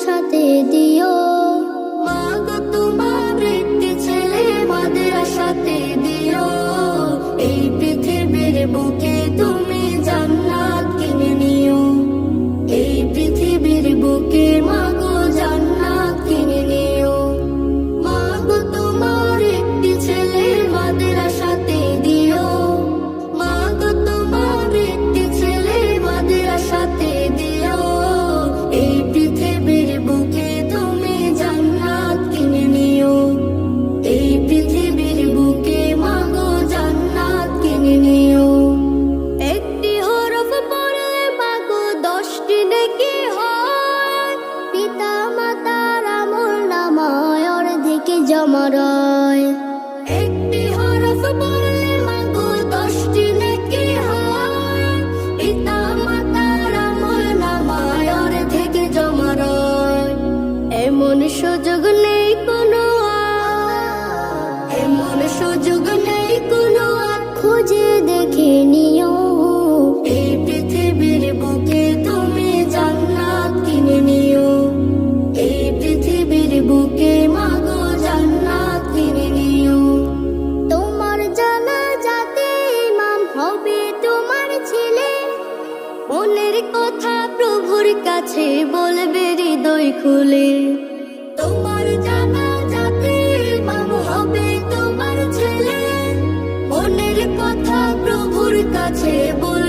সাথে দিও। মাগো তোমার একটি ছেলে মাদ্রাসাতে দিও। এই পৃথিবীর বুকে তুমি জান্নাত কিনে নিও। এই পৃথিবীর বুকে মাগো জান্নাত কিনে নিও। মাগো তোমার একটি ছেলে মাদ্রাসাতে দিও। মাগো তোমার একটি ছেলে মাদ্রাসাতে দিও। এই পৃথিবীর বুকে তুমি জান্নাত কিনে নিও। এই পৃথিবীর বুকে মাগো জান্নাত কিনে নিও। একটি হরফ পড়লে মাগো 10টি নেকি হয়। পিতা মাতার আমলনামায় অর্ধেকে জমা রয়। একটি হরফ পড়লে মাগো 10টি নেকি হয়। পিতা মাতার আমলনামায় অর্ধেকে জমা রয়। এমন সুযোগ নেই কোনো আর, এমন সুযোগ নেই কোনো আর, খুঁজে দেখে নিও। এই পৃথিবীর বুকে তুমি জান্নাত কিনে নিও। এই পৃথিবীর বুকে মাগো জান্নাত কিনে নিও। তোমার জানাজাতে ইমাম হবে তোমার ছেলে। মনের কথা প্রভুর কাছে বলবে হৃদয় খুলে। তোমার জানাজাতে ইমাম হবে তোমার ছেলে। মনের কথা প্রভুর কাছে বলবে